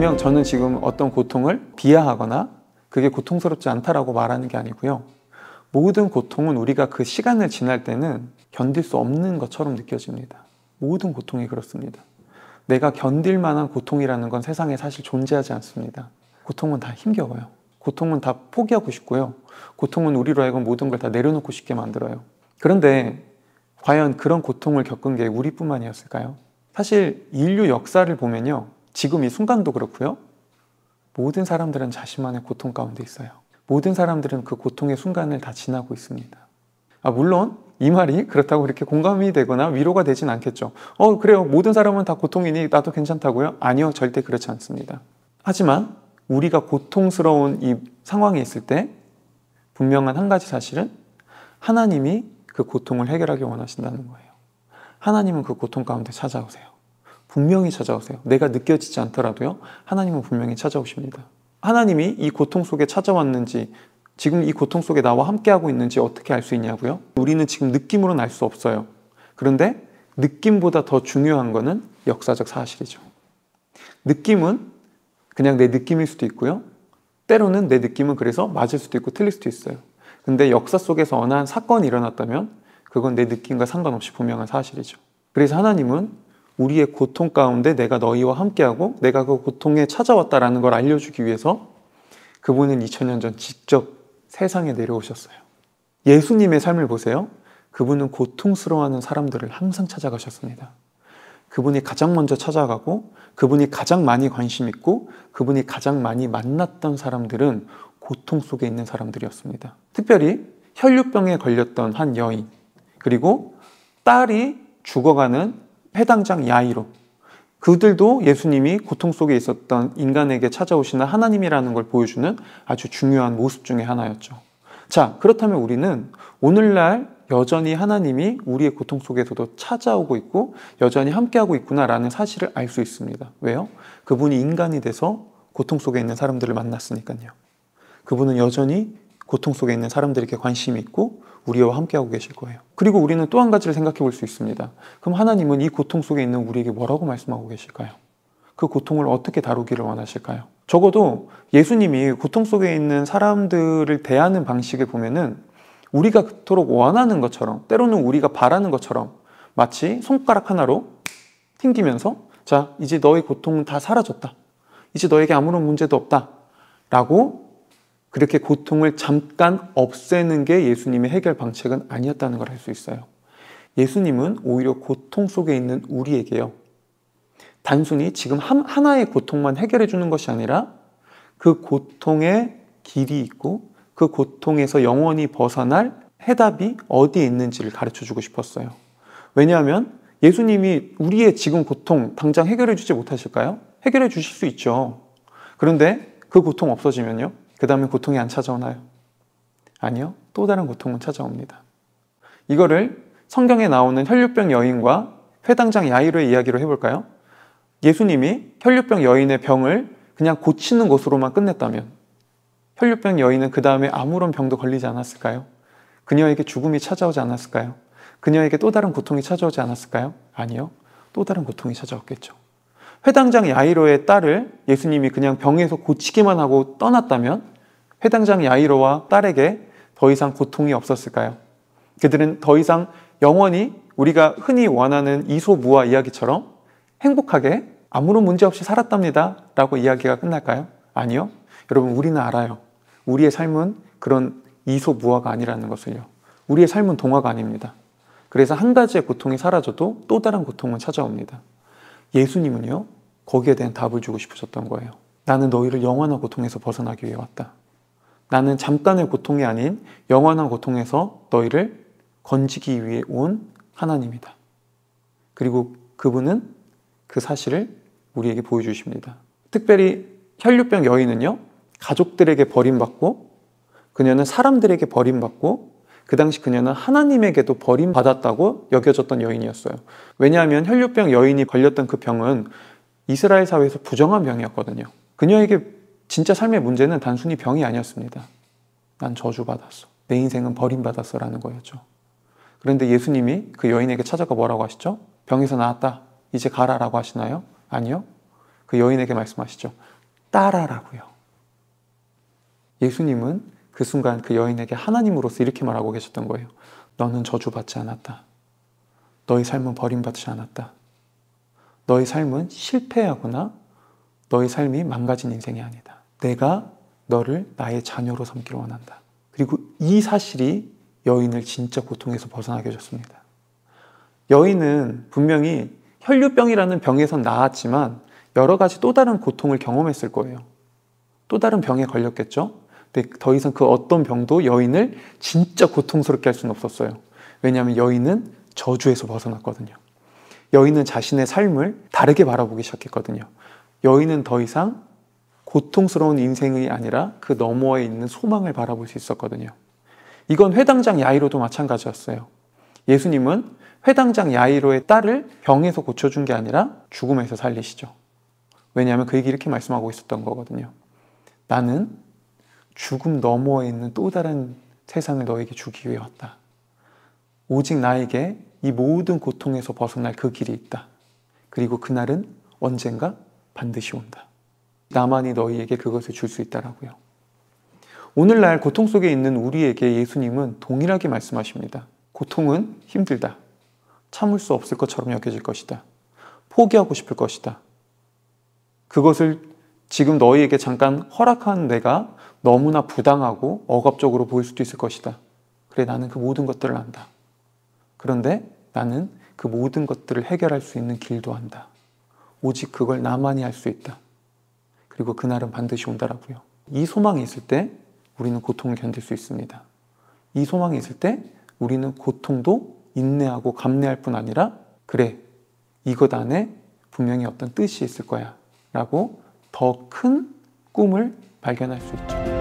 분명 저는 지금 어떤 고통을 비하하거나 그게 고통스럽지 않다라고 말하는 게 아니고요. 모든 고통은 우리가 그 시간을 지날 때는 견딜 수 없는 것처럼 느껴집니다. 모든 고통이 그렇습니다. 내가 견딜 만한 고통이라는 건 세상에 사실 존재하지 않습니다. 고통은 다 힘겨워요. 고통은 다 포기하고 싶고요. 고통은 우리로 하여금 모든 걸 다 내려놓고 싶게 만들어요. 그런데 과연 그런 고통을 겪은 게 우리뿐만이었을까요? 사실 인류 역사를 보면요. 지금 이 순간도 그렇고요. 모든 사람들은 자신만의 고통 가운데 있어요. 모든 사람들은 그 고통의 순간을 다 지나고 있습니다. 물론 이 말이 그렇다고 그렇게 공감이 되거나 위로가 되진 않겠죠. 그래요. 모든 사람은 다 고통이니 나도 괜찮다고요? 아니요. 절대 그렇지 않습니다. 하지만 우리가 고통스러운 이 상황에 있을 때 분명한 한 가지 사실은 하나님이 그 고통을 해결하기 원하신다는 거예요. 하나님은 그 고통 가운데 찾아오세요. 분명히 찾아오세요. 내가 느껴지지 않더라도요. 하나님은 분명히 찾아오십니다. 하나님이 이 고통 속에 찾아왔는지, 지금 이 고통 속에 나와 함께하고 있는지 어떻게 알 수 있냐고요? 우리는 지금 느낌으로는 알 수 없어요. 그런데 느낌보다 더 중요한 거는 역사적 사실이죠. 느낌은 그냥 내 느낌일 수도 있고요. 때로는 내 느낌은 그래서 맞을 수도 있고 틀릴 수도 있어요. 근데 역사 속에서 어느 한 사건이 일어났다면 그건 내 느낌과 상관없이 분명한 사실이죠. 그래서 하나님은 우리의 고통 가운데 내가 너희와 함께하고 내가 그 고통에 찾아왔다라는 걸 알려주기 위해서 그분은 2000년 전 직접 세상에 내려오셨어요. 예수님의 삶을 보세요. 그분은 고통스러워하는 사람들을 항상 찾아가셨습니다. 그분이 가장 먼저 찾아가고 그분이 가장 많이 관심 있고 그분이 가장 많이 만났던 사람들은 고통 속에 있는 사람들이었습니다. 특별히 혈류병에 걸렸던 한 여인, 그리고 딸이 죽어가는 회당장 야이로, 그들도 예수님이 고통 속에 있었던 인간에게 찾아오시는 하나님이라는 걸 보여주는 아주 중요한 모습 중에 하나였죠. 자, 그렇다면 우리는 오늘날 여전히 하나님이 우리의 고통 속에서도 찾아오고 있고 여전히 함께하고 있구나라는 사실을 알 수 있습니다. 왜요? 그분이 인간이 돼서 고통 속에 있는 사람들을 만났으니까요. 그분은 여전히 고통 속에 있는 사람들에게 관심이 있고 우리와 함께하고 계실 거예요. 그리고 우리는 또 한 가지를 생각해 볼 수 있습니다. 그럼 하나님은 이 고통 속에 있는 우리에게 뭐라고 말씀하고 계실까요? 그 고통을 어떻게 다루기를 원하실까요? 적어도 예수님이 고통 속에 있는 사람들을 대하는 방식을 보면은 우리가 그토록 원하는 것처럼, 때로는 우리가 바라는 것처럼 마치 손가락 하나로 튕기면서 자, 이제 너의 고통은 다 사라졌다. 이제 너에게 아무런 문제도 없다. 라고 그렇게 고통을 잠깐 없애는 게 예수님의 해결 방책은 아니었다는 걸 알 수 있어요. 예수님은 오히려 고통 속에 있는 우리에게요. 단순히 지금 하나의 고통만 해결해 주는 것이 아니라 그 고통의 길이 있고 그 고통에서 영원히 벗어날 해답이 어디에 있는지를 가르쳐 주고 싶었어요. 왜냐하면 예수님이 우리의 지금 고통 당장 해결해 주지 못하실까요? 해결해 주실 수 있죠. 그런데 그 고통 없어지면요? 그 다음에 고통이 안 찾아오나요? 아니요. 또 다른 고통은 찾아옵니다. 이거를 성경에 나오는 혈류병 여인과 회당장 야이로의 이야기로 해볼까요? 예수님이 혈류병 여인의 병을 그냥 고치는 것으로만 끝냈다면 혈류병 여인은 그 다음에 아무런 병도 걸리지 않았을까요? 그녀에게 죽음이 찾아오지 않았을까요? 그녀에게 또 다른 고통이 찾아오지 않았을까요? 아니요. 또 다른 고통이 찾아왔겠죠. 회당장 야이로의 딸을 예수님이 그냥 병에서 고치기만 하고 떠났다면 회당장 야이로와 딸에게 더 이상 고통이 없었을까요? 그들은 더 이상 영원히 우리가 흔히 원하는 이소무화 이야기처럼 행복하게 아무런 문제 없이 살았답니다 라고 이야기가 끝날까요? 아니요. 여러분, 우리는 알아요. 우리의 삶은 그런 이소무화가 아니라는 것을요. 우리의 삶은 동화가 아닙니다. 그래서 한 가지의 고통이 사라져도 또 다른 고통은 찾아옵니다. 예수님은요, 거기에 대한 답을 주고 싶으셨던 거예요. 나는 너희를 영원한 고통에서 벗어나기 위해 왔다. 나는 잠깐의 고통이 아닌 영원한 고통에서 너희를 건지기 위해 온 하나님이다. 그리고 그분은 그 사실을 우리에게 보여주십니다. 특별히 혈류병 여인은요, 가족들에게 버림받고 그녀는 사람들에게 버림받고 그 당시 그녀는 하나님에게도 버림받았다고 여겨졌던 여인이었어요. 왜냐하면 혈류병 여인이 걸렸던 그 병은 이스라엘 사회에서 부정한 병이었거든요. 그녀에게 진짜 삶의 문제는 단순히 병이 아니었습니다. 난 저주받았어. 내 인생은 버림받았어 라는 거였죠. 그런데 예수님이 그 여인에게 찾아가 뭐라고 하시죠? 병에서 나았다. 이제 가라 라고 하시나요? 아니요. 그 여인에게 말씀하시죠. 따라라고요. 예수님은 그 순간 그 여인에게 하나님으로서 이렇게 말하고 계셨던 거예요. 너는 저주받지 않았다. 너의 삶은 버림받지 않았다. 너의 삶은 실패하거나 너의 삶이 망가진 인생이 아니다. 내가 너를 나의 자녀로 삼기를 원한다. 그리고 이 사실이 여인을 진짜 고통에서 벗어나게 해줬습니다. 여인은 분명히 혈류병이라는 병에선 나았지만 여러 가지 또 다른 고통을 경험했을 거예요. 또 다른 병에 걸렸겠죠? 근데 더 이상 그 어떤 병도 여인을 진짜 고통스럽게 할 수는 없었어요. 왜냐하면 여인은 저주에서 벗어났거든요. 여인은 자신의 삶을 다르게 바라보기 시작했거든요. 여인은 더 이상 고통스러운 인생이 아니라 그 너머에 있는 소망을 바라볼 수 있었거든요. 이건 회당장 야이로도 마찬가지였어요. 예수님은 회당장 야이로의 딸을 병에서 고쳐준 게 아니라 죽음에서 살리시죠. 왜냐하면 그에게 이렇게 말씀하고 있었던 거거든요. 나는 죽음 너머에 있는 또 다른 세상을 너에게 주기 위해 왔다. 오직 나에게 이 모든 고통에서 벗어날 그 길이 있다. 그리고 그날은 언젠가 반드시 온다. 나만이 너희에게 그것을 줄 수 있다라고요. 오늘날 고통 속에 있는 우리에게 예수님은 동일하게 말씀하십니다. 고통은 힘들다. 참을 수 없을 것처럼 여겨질 것이다. 포기하고 싶을 것이다. 그것을 지금 너희에게 잠깐 허락한 내가 너무나 부당하고 억압적으로 보일 수도 있을 것이다. 그래, 나는 그 모든 것들을 안다. 그런데 나는 그 모든 것들을 해결할 수 있는 길도 안다. 오직 그걸 나만이 할 수 있다. 그리고 그날은 반드시 온다라고요. 이 소망이 있을 때 우리는 고통을 견딜 수 있습니다. 이 소망이 있을 때 우리는 고통도 인내하고 감내할 뿐 아니라 그래, 이것 안에 분명히 어떤 뜻이 있을 거야 라고 더 큰 꿈을 발견할 수 있죠.